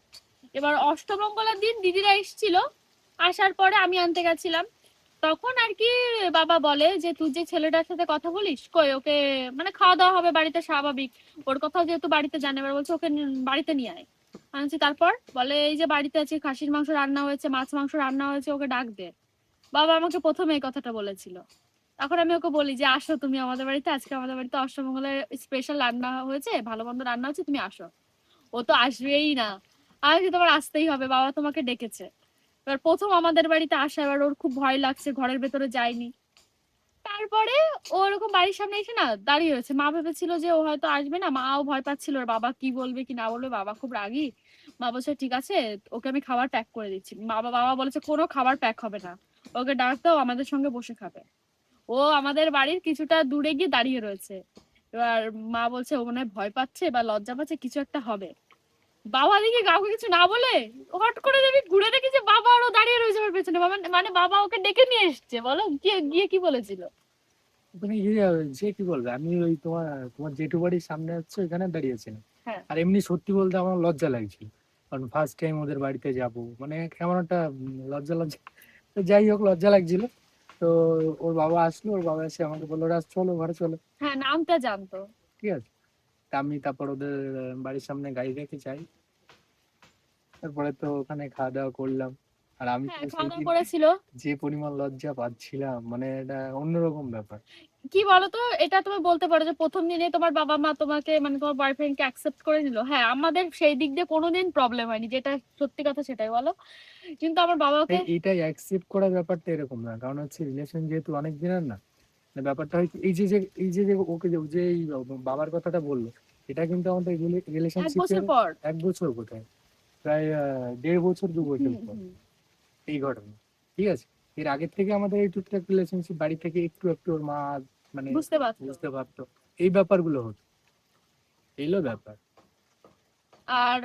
এবার অষ্টমঙ্গলার দিন দিদিরা এসেছিল, আসার পরে আমি আনতে গেছিলাম। তখন আর কি বাবা বলে যে তুই যে ছেলেটার সাথে কথা বলিস কই ওকে, মানে খাওয়া দাওয়া হবে বাড়িতে স্বাভাবিক, ওর কথাও যেহেতু বাড়িতে জানে, এবার বলছে ওকে বাড়িতে নিয়ে আয়। আনছি, তারপর বলে এই যে বাড়িতে আছে খাসির মাংস রান্না হয়েছে, মাছ মাংস রান্না হয়েছে, ওকে ডাক দে। বাবা আমাকে প্রথমে এই কথাটা বলেছিল। তখন আমি ওকে বলি যে আসো তুমি আমাদের বাড়িতে, আজকে আমাদের বাড়িতে অষ্টমঙ্গলের স্পেশাল রান্না হয়েছে, ভালো মন্দ রান্না হচ্ছে, তুমি আসো। ও তো আসবেই না, আমি তোমার আসতেই হবে, বাবা তোমাকে ডেকেছে। এবার প্রথম আমাদের বাড়িতে আসা, এবার ওর খুব ভয় লাগছে, ঘরের ভেতরে যায়নি। তারপরে ও ওরকম বাড়ির সামনে এসে না দাঁড়িয়ে রয়েছে, মা ভেবেছিল যে ও হয়তো আসবে না, মাও ভয় পাচ্ছিল ওর বাবা কি বলবে কি না বলবে, বাবা খুব রাগী। মা বলছে ঠিক আছে ওকে আমি খাবার প্যাক করে দিচ্ছি, বাবা বাবা বলেছে কোনো খাবার প্যাক হবে না, ওকে ডাক দাও আমাদের সঙ্গে বসে খাবে। ও আমাদের বাড়ির কিছুটা দূরে গিয়ে দাঁড়িয়ে রয়েছে। এবার মা বলছে ও মনে হয় ভয় পাচ্ছে বা লজ্জা পাচ্ছে, কিছু একটা হবে। বাবা দিকে কাউকে কিছু না বলে হট করে দেখি, ঘুরে দেখি যে বাবা আরো দাঁড়িয়ে রয়েছে আমার পেছনে। বাবা মানে বাবা ওকে ডেকে নিয়ে এসছে। বলো গিয়ে গিয়ে কি বলেছিল? ওখানে গিয়ে যে কি বলবে, আমি ওই তোমার তোমার জেঠু বাড়ির সামনে হচ্ছে ওখানে দাঁড়িয়েছিলাম। হ্যাঁ আর এমনি সত্যি বলতে আমার লজ্জা লাগছিল, কারণ ফার্স্ট টাইম ওদের বাড়িতে যাব, মানে কেমন একটা লজ্জা লজ্জা। তো যাই হোক, লজ্জা লাগছিল। তো ওর বাবা আসলো, ওর বাবা এসে আমাকে বললো, রাজ চলো ঘরে চলো। হ্যাঁ, নামটা জানতো। ঠিক আছে। তা আমি তারপর ওদের বাড়ির সামনে গাড়ি রেখে যাই। তারপরে তো ওখানে খাওয়া দাওয়া করলাম। আর আমি তো হ্যাঁ, খাওয়া সেই দাওয়া দিন করেছিল। যে পরিমাণ লজ্জা পাচ্ছিলাম, মানে এটা অন্যরকম ব্যাপার। কি বলতো, এটা তুমি বলতে পারো যে প্রথম দিনে তোমার বাবা মা তোমাকে মানে তোমার বয়ফ্রেন্ডকে অ্যাকসেপ্ট করে নিল। হ্যাঁ, আমাদের সেই দিক দিয়ে কোনোদিন প্রবলেম হয়নি, যেটা সত্যি কথা সেটাই বলো। কিন্তু আমার বাবাকে এইটাই অ্যাকসেপ্ট করার ব্যাপারটা এরকম না, কারণ হচ্ছে রিলেশন যেহেতু অনেক দিনের না, মানে ব্যাপারটা হয় কি, এই যে ওকে যে এই বাবার কথাটা বললো, এটা কিন্তু আমাদের 1 বছর রিলেশনশিপের পর। 1 বছর কোথায়, প্রায় 1.5 বছর 2 বছর হুম পর হুম। এই ঘটনা। ঠিক আছে। এর আগের থেকে আমাদের এই টুকটাক রিলেশনশিপ, বাড়ি থেকে একটু একটু ওর মা মানে বুঝতে পারতো। বুঝতে পারতো, এই ব্যাপারগুলো হতো, এইলো ব্যাপার। আর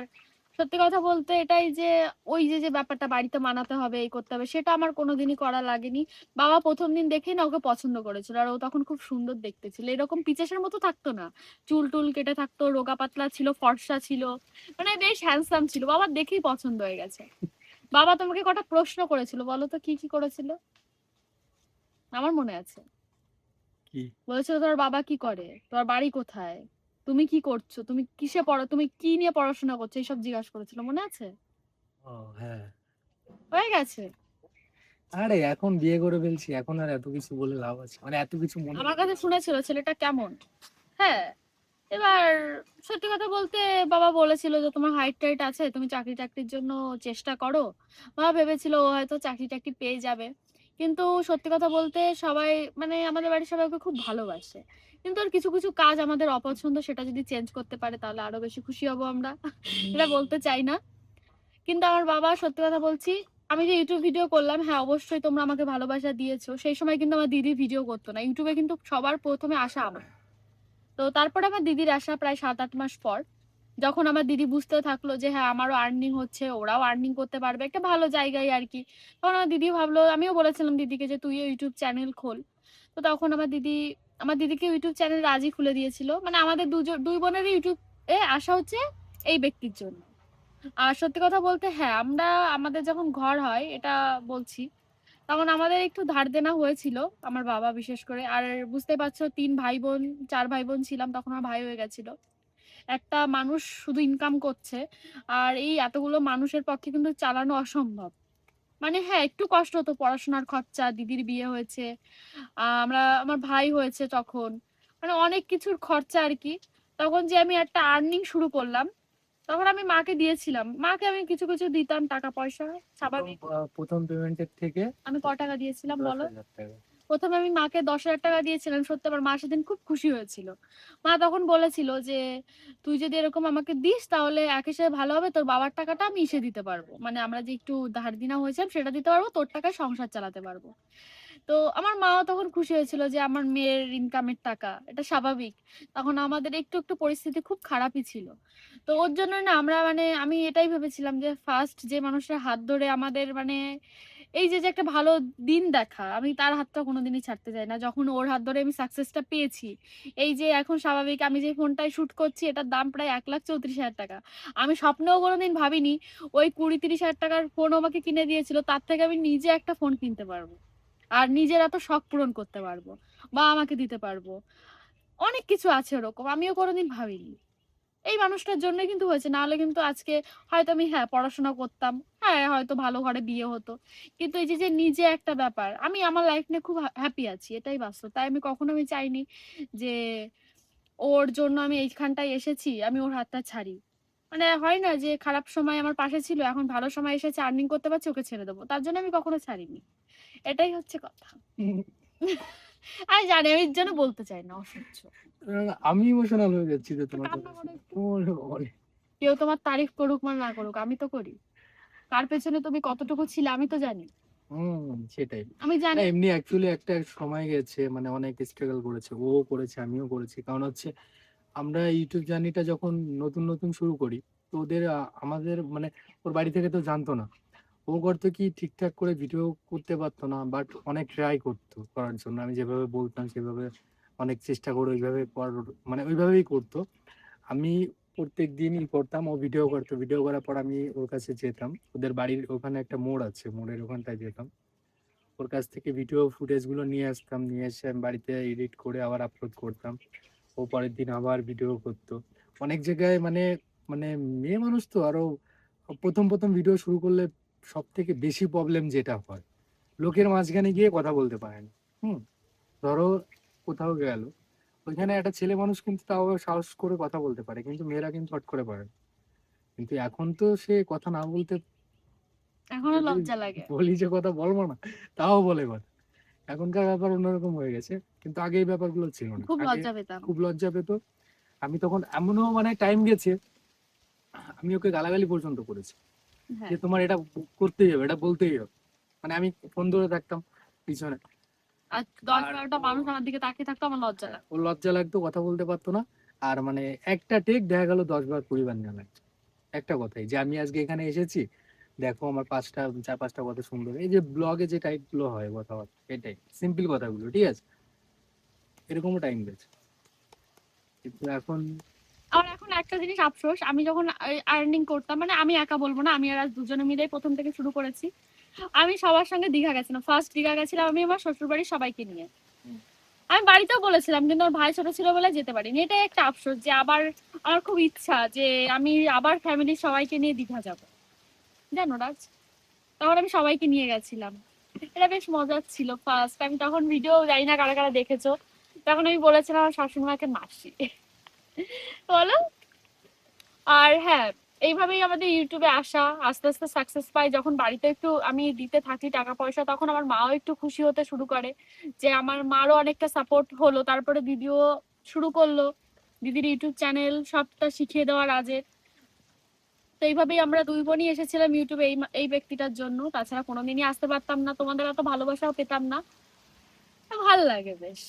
সত্যি কথা বলতে এটাই যে ওই যে যে ব্যাপারটা বাড়িতে মানাতে হবে, এই করতে হবে, সেটা আমার কোনোদিনই করা লাগেনি। বাবা প্রথম দিন দেখেই না ওকে পছন্দ করেছিল। আর ও তখন খুব সুন্দর দেখতে ছিল, এরকম পিচেসের মতো থাকতো না। চুল টুল কেটে থাকতো, রোগা পাতলা ছিল, ফর্সা ছিল, মানে বেশ হ্যান্ডসাম ছিল। বাবার দেখেই পছন্দ হয়ে গেছে। বাবা তোমাকে কটা প্রশ্ন করেছিল, বলো তো কি কি করেছিল? আমার মনে আছে। কি? বলেছিল তোমার বাবা কি করে, তোমার বাড়ি কোথায়, তুমি কি করছো, তুমি কিসে পড়ো, তুমি কি নিয়ে পড়াশোনা করছো, এইসব জিজ্ঞাসা করেছিল, মনে আছে? ও হ্যাঁ। হয়ে গেছে। আরে এখন বিয়ে করে ফেলছি, এখন আর এত কিছু বলে লাভ আছে, মানে এত কিছু মনে আমার রেখে কাছে লাভ আছে? শুনেছিল ছেলেটা কেমন। হ্যাঁ। এবার সত্যি কথা বলতে বাবা বলেছিল যে তোমার হাইট টাইট আছে, তুমি চাকরি টাকরির জন্য চেষ্টা করো। বাবা ভেবেছিল ও হয়তো চাকরি টাকরি পেয়ে যাবে। কিন্তু সত্যি কথা বলতে সবাই মানে আমাদের বাড়ির সবাই ওকে খুব ভালোবাসে। কিন্তু ওর কিছু কিছু কাজ আমাদের অপছন্দ, সেটা যদি চেঞ্জ করতে পারে তাহলে আরো বেশি খুশি হব আমরা। এটা বলতে চাই না। কিন্তু আমার বাবা সত্যি কথা বলছি, আমি যে ইউটিউব ভিডিও করলাম, হ্যাঁ অবশ্যই তোমরা আমাকে ভালোবাসা দিয়েছো। সেই সময় কিন্তু আমার দিদি ভিডিও করতো না ইউটিউবে, কিন্তু সবার প্রথমে আসা আমার। তো তারপরে আমার দিদির আসা প্রায় 7-8 মাস পর, যখন আমার দিদি বুঝতে থাকলো যে হ্যাঁ আমারও আর্নিং হচ্ছে, ওরাও আর্নিং করতে পারবে একটা ভালো জায়গায় আর কি, তখন আমার দিদি ভাবলো, আমিও বলেছিলাম দিদিকে যে তুইও ইউটিউব চ্যানেল খোল। তো তখন আমার দিদিকে ইউটিউব চ্যানেল রাজি খুলে দিয়েছিল। মানে আমাদের দুই বোনেরই ইউটিউব এ আসা হচ্ছে এই ব্যক্তির জন্য। আর সত্যি কথা বলতে হ্যাঁ, আমরা আমাদের যখন ঘর হয় এটা বলছি, তখন আমাদের একটু ধার দেনা হয়েছিল, আমার বাবা বিশেষ করে। আর বুঝতে পারছো 3 ভাই বোন, 4 ভাই বোন ছিলাম, তখন আমার ভাই হয়ে গেছিল। একটা মানুষ শুধু ইনকাম করছে, আর এই এতগুলো মানুষের পক্ষে কিন্তু চালানো অসম্ভব। মানে হ্যাঁ একটু কষ্ট হতো, পড়াশোনার খরচা, দিদির বিয়ে হয়েছে, আমার ভাই হয়েছে তখন, মানে অনেক কিছুর খরচা আর কি। তখন যে আমি একটা আর্নিং শুরু করলাম, তখন আমি মাকে দিয়েছিলাম, মাকে আমি কিছু কিছু দিতাম টাকা পয়সা, স্বাভাবিক। প্রথম পেমেন্টের থেকে আমি ক টাকা দিয়েছিলাম দশ বলো? হাজার টাকা প্রথমে আমি মাকে 10,000 টাকা দিয়েছিলাম। সত্যি আমার মা সেদিন খুব খুশি হয়েছিল। মা তখন বলেছিল যে তুই যদি এরকম আমাকে দিস তাহলে এক হিসেবে ভালো হবে, তোর বাবার টাকাটা আমি ইসে দিতে পারবো, মানে আমরা যে একটু ধার দিনা হয়েছে সেটা দিতে পারবো, তোর টাকায় সংসার চালাতে পারবো। তো আমার মাও তখন খুশি হয়েছিল যে আমার মেয়ের ইনকামের টাকা, এটা স্বাভাবিক। তখন আমাদের একটু একটু পরিস্থিতি খুব খারাপই ছিল। তো ওর জন্য না আমরা মানে আমি এটাই ভেবেছিলাম যে ফার্স্ট যে মানুষের হাত ধরে আমাদের মানে এই যে যে একটা ভালো দিন দেখা, আমি তার হাতটা কোনোদিনই ছাড়তে চাই না। যখন ওর হাত ধরে আমি সাকসেসটা পেয়েছি, এই যে এখন স্বাভাবিক আমি যে ফোনটায় শুট করছি এটার দাম প্রায় 1,34,000 টাকা। আমি স্বপ্নেও কোনোদিন ভাবিনি ওই 20-30 হাজার টাকার ফোন আমাকে কিনে দিয়েছিল, তার থেকে আমি নিজে একটা ফোন কিনতে পারবো। আর নিজের এত শখ পূরণ করতে পারবো বা আমাকে দিতে পারবো। অনেক কিছু আছে ওরকম, আমিও কোনোদিন ভাবিনি। এই মানুষটার জন্যই কিন্তু হয়েছে, না হলে কিন্তু আজকে হয়তো আমি হ্যাঁ পড়াশোনা করতাম, হ্যাঁ হয়তো ভালো ঘরে বিয়ে হতো। কিন্তু এই যে যে নিজে একটা ব্যাপার, আমি আমার লাইফ নিয়ে খুব হ্যাপি আছি, এটাই বাস্তব। তাই আমি কখনো আমি চাইনি যে ওর জন্য আমি এইখানটায় এসেছি আমি ওর হাতটা ছাড়ি। মানে হয় না যে খারাপ সময় আমার পাশে ছিল, এখন ভালো সময় এসেছে, আর্নিং করতে পারছি, ওকে ছেড়ে দেবো, তার জন্য আমি কখনো ছাড়িনি। এটাই হচ্ছে কথা। আমি জানি আমি এর জন্য বলতে চাই না, অসহ্য। আমি ইমোশনাল হয়ে যাচ্ছি তো তোমার কথা কান্না করো শুনে। একটু। ওরে বাবারে। কেউ তোমার তারিফ করুক বা না করুক, আমি তো করি। কার পেছনে তুমি কতটুকু ছিলে আমি তো জানি। সেটাই। আমি না জানি। এমনি অ্যাকচুয়ালি একটা সময় গেছে মানে অনেক স্ট্রাগল করেছে। ও করেছে, আমিও করেছি। কারণ হচ্ছে আমরা YouTube জার্নিটা যখন নতুন শুরু করি, তো ওদের আমাদের মানে ওর বাড়ি থেকে তো জানতো না। ও করতো কি ঠিকঠাক করে ভিডিও করতে পারতো না। বাট অনেক ট্রাই করতো করার জন্য। আমি যেভাবে বলতাম সেভাবে অনেক চেষ্টা করে ওইভাবে মানে ওইভাবেই করতো। আমি প্রত্যেকদিনই করতাম। ও ভিডিও করতো। ভিডিও করার পর আমি ওর কাছে যেতাম। ওদের বাড়ির ওখানে একটা মোড় আছে। মোড়ের ওখানটায় যেতাম। ওর কাছ থেকে ভিডিও ফুটেজ গুলো নিয়ে আসতাম। নিয়ে এসে আমি বাড়িতে এডিট করে আবার আপলোড করতাম। ও পরের দিন আবার ভিডিও করতো। অনেক জায়গায় মানে মানে মেয়ে মানুষ তো আরো প্রথম ভিডিও শুরু করলে সব থেকে বেশি প্রবলেম যেটা হয় লোকের মাঝখানে গিয়ে কথা বলতে পারে না। হুম, ধরো কোথাও গেল, ওইখানে একটা ছেলে মানুষ কিন্তু তাও সাহস করে কথা বলতে পারে, কিন্তু মেয়েরা কিন্তু হট করে পারে না। কিন্তু এখন তো সে কথা না বলতে, এখনো যদি লজ্জা লাগে। বলি যে কথা বলবো না, তাও বলে কথা। এখনকার ব্যাপার অন্যরকম হয়ে গেছে, কিন্তু আগে এই ব্যাপারগুলো ছিল না। খুব আগে লজ্জা পেতাম। খুব লজ্জা পেত। আমি তখন এমনও মানে টাইম গেছে, আমি ওকে গালাগালি পর্যন্ত করেছি যে হ্যাঁ। তোমার এটা করতেই হবে, এটা বলতেই হবে। মানে আমি ফোন ধরে থাকতাম পিছনে, আর ১০-১২টা আর মানুষ আমার দিকে তাকিয়ে থাকতো, আমার লজ্জা হ্যাঁ, লাগতো। ওর লজ্জা লাগতো, কথা বলতে পারতো না। আর মানে একটা টেক দেখা গেল 10 বার 20 বার নেওয়া লাগছে একটা কথাই, যে আমি আজকে এখানে এসেছি, দেখো আমার 4-5টা কথা সুন্দর। এই যে ব্লগে যে টাইপ গুলো হয় কথাবার্তা, এটাই সিম্পল কথাগুলো, ঠিক আছে, এরকমও টাইম গেছে। কিন্তু এখন আমার এখন একটা জিনিস আফসোস, আমি যখন আর্নিং করতাম, মানে আমি একা বলবো না, আমি আর রাজ দুজনে মিলেই প্রথম থেকে শুরু করেছি। আমি সবার সঙ্গে দীঘা গেছিলাম, ফার্স্ট দীঘা গেছিলাম আমি আমার শ্বশুর বাড়ির সবাইকে নিয়ে। আমি বাড়িতেও বলেছিলাম, কিন্তু ওর ভাই ছোট ছিল বলে যেতে পারিনি। এটাই একটা আফসোস, যে আবার আমার খুব ইচ্ছা যে আমি আবার ফ্যামিলির সবাইকে নিয়ে দীঘা যাব, জানো রাজ। তখন আমি সবাইকে নিয়ে গেছিলাম। এটা বেশ মজার ছিল। ফার্স্ট আমি তখন ভিডিও, জানি না কারা কারা দেখেছো, তখন আমি বলেছিলাম আমার শাশুড়িমাকে মাসি, বলো। আর হ্যাঁ, এইভাবেই আমাদের ইউটিউবে আসা, আস্তে আস্তে সাকসেস পাই। যখন বাড়িতে একটু আমি দিতে থাকি টাকা পয়সা, তখন আমার মাও একটু খুশি হতে শুরু করে, যে আমার মারও অনেকটা সাপোর্ট হলো। তারপরে দিদিও শুরু করলো, দিদির ইউটিউব চ্যানেল সবটা শিখিয়ে দেওয়ার আগে। তো এইভাবেই আমরা দুই বোনই এসেছিলাম ইউটিউবে এই ব্যক্তিটার জন্য। তাছাড়া কোনোদিনই আসতে পারতাম না, তোমাদের এত ভালোবাসাও পেতাম না। তো ভালো লাগে বেশ।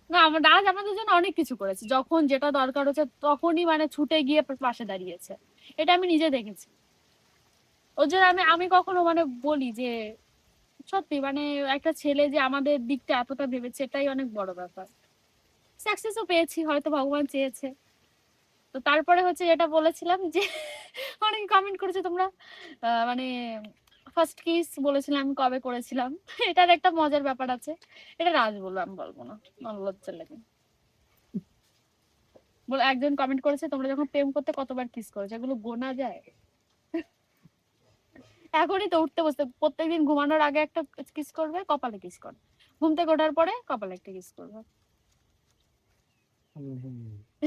না, আমার রাজ আমাদের জন্য অনেক কিছু করেছে, যখন যেটা দরকার হচ্ছে তখনই মানে ছুটে গিয়ে পাশে দাঁড়িয়েছে। এটা আমি নিজে দেখেছি। ওর জন্য আমি আমি কখনো মানে বলি যে সত্যি মানে একটা ছেলে যে আমাদের দিকটা এতটা ভেবেছে, এটাই অনেক বড় ব্যাপার। সাকসেসও পেয়েছি, হয়তো ভগবান চেয়েছে। তো তারপরে হচ্ছে যেটা বলেছিলাম যে অনেকে কমেন্ট করেছে তোমরা মানে ফার্স্ট কিস বলেছিলাম আমি কবে করেছিলাম। এটার একটা মজার ব্যাপার আছে, এটা রাজ বলবো, আমি বলবো না, আমার লজ্জা লাগে। বলে একজন কমেন্ট করেছে তোমরা যখন প্রেম করতে কতবার কিস করেছো, এগুলো গোনা যায়? এখনই তো উঠতে বসতে প্রত্যেকদিন ঘুমানোর আগে একটা কিস করবে, কপালে কিস করবে, ঘুম থেকে ওঠার পরে কপালে একটা কিস করবে।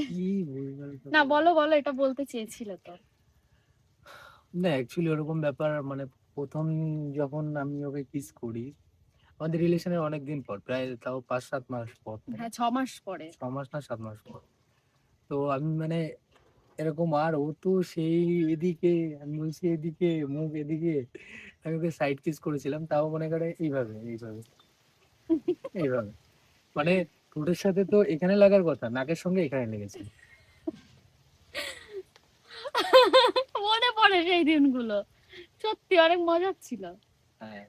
কি ভুলভাল না কথা বলে। বলো বলো, এটা বলতে চেয়েছিলে তো। না অ্যাকচুয়ালি ওরকম ব্যাপার মানে প্রথম যখন আমি ওকে কিস করি, আমাদের রিলেশনের অনেক দিন পর, প্রায় তাও 5-7 মাস পর, তাই না? হ্যাঁ, 6 মাস পরে। 6 মাস না 7 মাস পর। তো আমি মানে এরকম, আর ও তো সেই এদিকে, আমি বলছি এদিকে, মুখ এদিকে, আমি ওকে সাইড কিস করেছিলাম, তাও মনে করে এইভাবে এইভাবে এইভাবে, মানে ঠোঁটের সাথে তো এখানে লাগার কথা, নাকের সঙ্গে এখানে লেগেছিল। মনে পড়ে সেই দিনগুলো, সত্যি অনেক মজার ছিল। হ্যাঁ,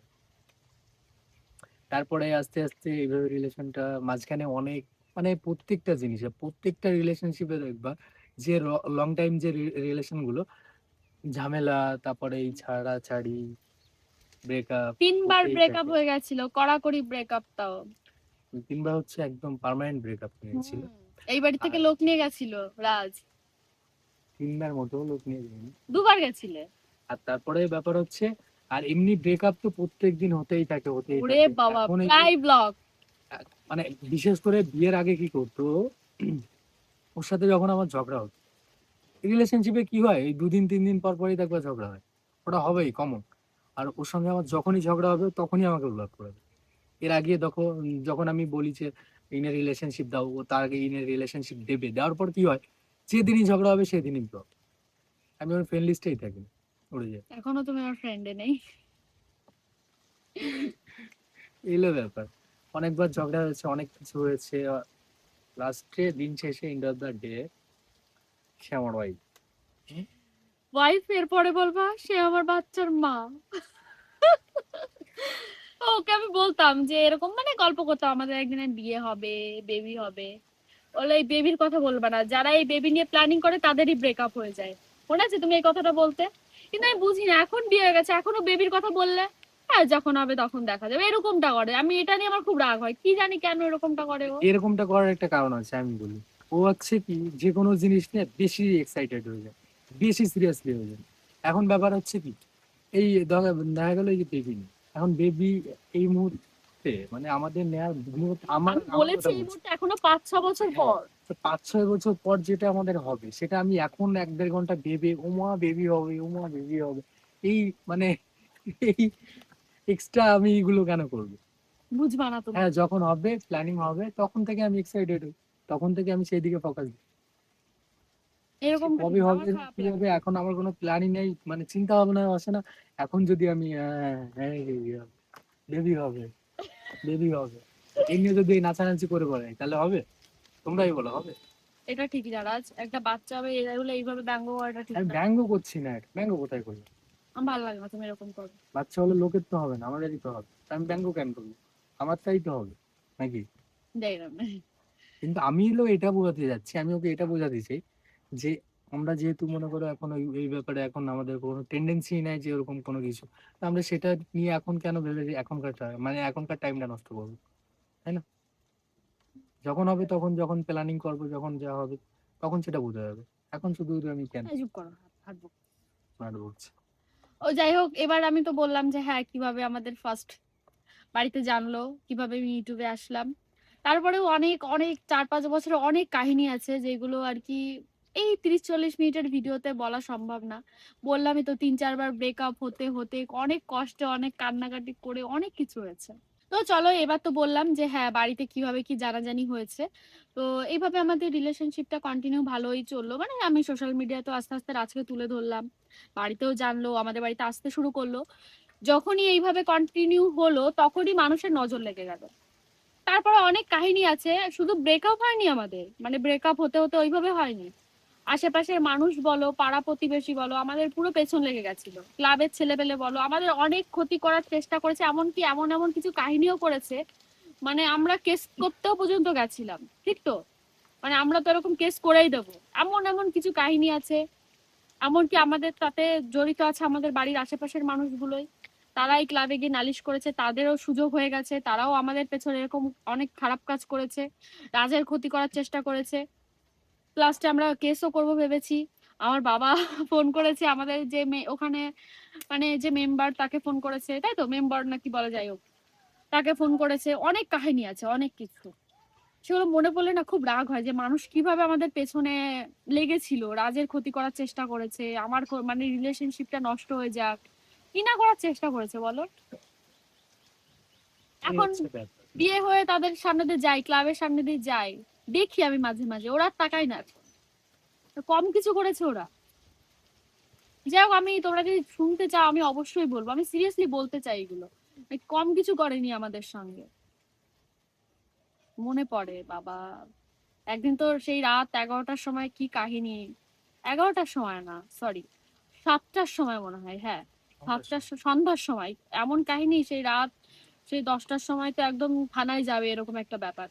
তারপরে আস্তে আস্তে এইভাবে রিলেশনটা মাঝখানে অনেক মানে প্রত্যেকটা জিনিসে, প্রত্যেকটা রিলেশনশিপে দেখবা যে লং টাইম যে রিলেশন গুলো, ঝামেলা, তারপরে এই ছাড়াছাড়ি, ব্রেকআপ 3বার হতেই ব্রেকআপ থাকে। হয়ে গেছিল, কড়াকড়ি ব্রেকআপ তাও। 3বার হচ্ছে একদম পার্মানেন্ট ব্রেকআপ হয়ে গেছিল। হুম। এই বাড়ি থেকে আর লোক নিয়ে গেছিল রাজ। 3বার মতো লোক নিয়ে যায়নি। 2বার গেছিলে। আর তারপরে ব্যাপার হচ্ছে, আর এমনি ব্রেকআপ তো প্রত্যেকদিন হতেই থাকে হতেই ওরে থাকে। বাবা, এখন এই যে প্রায় ব্লক। মানে বিশেষ করে বিয়ের আগে কি করতো, ওর সাথে যখন আমার ঝগড়া হতো, রিলেশনশিপে কি হয়, এই 2-3 দিন পর পরই দেখবা ঝগড়া হয়, ওটা হবেই কমন। আর ওর সঙ্গে আমার যখনই ঝগড়া হবে তখনই আমাকে ব্লক করে দেবে। এর আগে দেখো, যখন আমি বলি যে ইনের রিলেশনশিপ দাও, ও তার আগে ইনের রিলেশনশিপ দেবে, দেওয়ার পর কি হয়, যেদিনই ঝগড়া হবে সেদিনই ব্লক। আমি ওর ফ্রেন্ড লিস্টেই থাকি, উড়ে যায়। এখনো তুমি আমার ফ্রেন্ডে নেই। এলো ব্যাপার। অনেকবার ঝগড়া হয়েছে, অনেক কিছু হয়েছে। লাস্টে দিন শেষে এন্ড অফ দ্য ডে সে আমার ওয়াইফ। ওয়াইফ এর পরে বলবা সে আমার বাচ্চার মা। ওকে আমি বলতাম যে এরকম মানে গল্প করতাম আমাদের একদিনে বিয়ে হবে, বেবি হবে। বলে এই বেবির কথা বলবা না, যারা এই বেবি নিয়ে প্ল্যানিং করে তাদেরই ব্রেকআপ হয়ে যায়। মনে আছে তুমি এই কথাটা বলতে? কিন্তু আমি বুঝি না, এখন বিয়ে হয়ে গেছে এখনো বেবির কথা বললে হ্যাঁ যখন হবে তখন দেখা যাবে, এরকমটা করে। আমি এটা নিয়ে আমার খুব রাগ হয়, কি জানি কেন এরকমটা করে ও। এরকমটা করার একটা কারণ আছে, আমি বলি। ও হচ্ছে কি, যে কোনো জিনিস নিয়ে বেশি এক্সাইটেড হয়ে যায়, বেশি সিরিয়াসলি হয়ে যায়। এখন ব্যাপার হচ্ছে কি, এই দেখা গেল এই যে বেবি, এখন বেবি এই মুহূর্তে মানে আমাদের নেয়ার আমার আমি আমার বলেছি কথা এই বলছি। মুহূর্তে এখনো 5-6 বছর পর। তো 5-6 বছর পর যেটা আমাদের হবে, সেটা আমি এখন 1-1.5 ঘন্টা ভেবে ওমা বেবি হবে, ওমা বেবি হবে, এই মানে এই এক্সট্রা আমি এগুলো কেন করবো? বুঝবা না তুমি। হ্যাঁ, যখন হবে, প্ল্যানিং হবে, তখন থেকে আমি এক্সাইটেড হই, তখন থেকে আমি সেই দিকে ফোকাস দিই। সে এরকমটা কবে ঠিক না, হবে আমার খারাপ কি লাগে। হবে এখন আমার কোনো প্ল্যানই নেই, মানে চিন্তা ভাবনা আসে না। এখন যদি আমি হ্যাঁ বেবি হবে, বেবি হবে, এই নিয়ে যদি এই নাচানাচি করে বেড়াই তাহলে হবে? তোমরাই বলো, হবে? এটা ঠিকই জারাজ, একটা বাচ্চা হবে এগুলো এইভাবে ব্যঙ্গ করাটা ঠিক আমি না। ব্যঙ্গ করছি না, এটা ব্যঙ্গ কোথায় করবো? আমার ভালো লাগে না তুমি এরকম করো। বাচ্চা হলে লোকের তো হবে না, আমাদেরই তো হবে, তা আমি ব্যঙ্গ কেন করবো? আমারটাই তো হবে, নাকি? দেয় না। কিন্তু আমি হলো এটা বোঝাতে যাচ্ছি, আমি ওকে এটা বোঝাতে চাই যে আমরা যেহেতু মনে করো এখন এই ব্যাপারে এখন আমাদের কোনো টেন্ডেন্সি নাই যে ওরকম কোনো কিছু, তো আমরা সেটা নিয়ে এখন কেন ভেবে যে এখনকার মানে এখনকার টাইমটা নষ্ট করবো, তাই না? যখন হবে তখন, যখন প্ল্যানিং করবো, যখন যা হবে তখন সেটা বোঝা যাবে। এখন শুধু শুধু আমি কেন এই চুপ করো, হাঁটবো। স্মার্ট বলছি? ও যাই হোক, এবার আমি তো বললাম যে হ্যাঁ কিভাবে আমাদের ফার্স্ট বাড়িতে জানলো, কিভাবে আমি ইউটিউবে আসলাম। তারপরেও অনেক অনেক 4-5 বছরের অনেক কাহিনী আছে যেগুলো আর কি এই 30-40 মিনিটের ভিডিওতে বলা সম্ভব না। বললামই তো 3-4 বার ব্রেকআপ হতে হতে অনেক কষ্টে অনেক কান্নাকাটি করে অনেক কিছু হয়েছে। তো চলো এবার তো বললাম যে হ্যাঁ বাড়িতে কিভাবে কি জানাজানি হয়েছে। তো এইভাবে আমাদের রিলেশনশিপটা কন্টিনিউ ভালোই চললো, মানে আমি সোশ্যাল মিডিয়াতে আস্তে আস্তে রাজকে তুলে ধরলাম, বাড়িতেও জানলো, আমাদের বাড়িতে আসতে শুরু করলো। যখনই এইভাবে কন্টিনিউ হলো তখনই মানুষের নজর লেগে গেল। তারপরে অনেক কাহিনী আছে, শুধু ব্রেকআপ হয়নি আমাদের, মানে ব্রেকআপ হতে হতে ওইভাবে হয়নি। আশেপাশের মানুষ বলো, পাড়া প্রতিবেশী বলো, আমাদের পুরো পেছন লেগে গেছিল। ক্লাবের ছেলেপেলে বলো, আমাদের অনেক ক্ষতি করার চেষ্টা করেছে, এমনকি এমন এমন কিছু কাহিনীও করেছে, মানে আমরা কেস করতেও পর্যন্ত গেছিলাম, ঠিক তো? মানে আমরা তো এরকম কেস করেই দেবো, এমন এমন কিছু কাহিনী আছে। এমনকি আমাদের তাতে জড়িত আছে আমাদের বাড়ির আশেপাশের মানুষগুলোই, তারাই ক্লাবে গিয়ে নালিশ করেছে, তাদেরও সুযোগ হয়ে গেছে, তারাও আমাদের পেছনে এরকম অনেক খারাপ কাজ করেছে, রাজের ক্ষতি করার চেষ্টা করেছে। লাস্টে আমরা কেসও করবো ভেবেছি। আমার বাবা ফোন করেছে আমাদের যে ওখানে মানে যে মেম্বার, তাকে ফোন করেছে, তাই তো মেম্বার নাকি বলা যায় হোক, তাকে ফোন করেছে। অনেক কাহিনী আছে, অনেক কিছু। সেগুলো মনে পড়লে না খুব রাগ হয় যে মানুষ কিভাবে আমাদের পেছনে লেগেছিল, রাজের ক্ষতি করার চেষ্টা করেছে, আমার মানে রিলেশনশিপটা নষ্ট হয়ে যাক, কি না করার চেষ্টা করেছে বলো। এই এখন হচ্ছে ব্যাপার। বিয়ে হয়ে তাদের সামনে দিয়ে যাই, ক্লাবের সামনে দিয়ে যাই, দেখি আমি মাঝে মাঝে ওরা আর তাকাই না এখন। কম কিছু করেছে ওরা? যাই হোক, আমি তোমরা যদি শুনতে চাও আমি অবশ্যই বলবো, আমি সিরিয়াসলি বলতে চাই এগুলো। কম কিছু করেনি আমাদের সঙ্গে। মনে পড়ে বাবা, একদিন তো সেই রাত 11টার সময় কি কাহিনী। 11টার সময় না, সরি, 7টার সময় মনে হয়, হ্যাঁ 7টার সন্ধ্যার সময় এমন কাহিনী। সেই রাত সেই 10টার সময় তো একদম থানায় যাবে এরকম একটা ব্যাপার।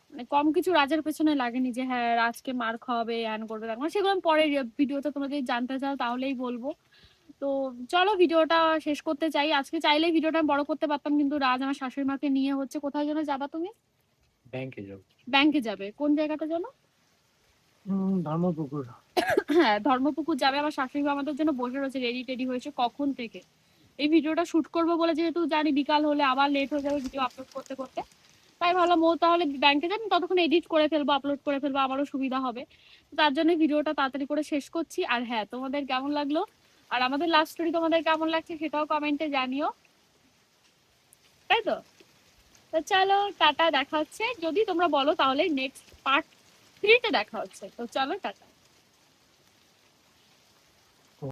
মানে কম কিছু রাজের পেছনে লাগেনি যে হ্যাঁ রাজকে মার খাওয়াবে, হ্যান করবে, মানে সেগুলো আমি পরের ভিডিওতে তোমরা যদি জানতে চাও তাহলেই বলবো। তো চলো ভিডিওটা শেষ করতে চাই, আজকে চাইলেই ভিডিওটা বড় করতে পারতাম, কিন্তু রাজ আমার শাশুড়ি মাকে নিয়ে হচ্ছে কোথায় যেন যাবা তুমি? ব্যাংকে যাবো। ব্যাংকে যাবে, কোন জায়গাটা যেন? ধর্মপুকুর। হ্যাঁ ধর্মপুকুর যাবে, আমার শাশুড়ি মা আমাদের জন্য বসে রয়েছে, রেডি টেডি হয়েছে কখন থেকে। এই ভিডিওটা শুট করবো বলে, যেহেতু জানি বিকাল হলে আবার লেট হয়ে যাবে ভিডিও আপলোড করতে করতে, তাই ভাবলাম ও তাহলে ব্যাংকে যাবেন, ততক্ষণ এডিট করে ফেলবো, আপলোড করে ফেলবো, আমারও সুবিধা হবে। তার জন্য ভিডিওটা তাড়াতাড়ি করে শেষ করছি। আর হ্যাঁ তোমাদের কেমন লাগলো আর আমাদের লাভ স্টোরি তোমাদের কেমন লাগছে সেটাও কমেন্টে জানিও, তাই তো? তো চলো টাটা, দেখা হচ্ছে, যদি তোমরা বলো তাহলে নেক্সট পার্ট 3-তে দেখা হচ্ছে। তো চলো টাটা।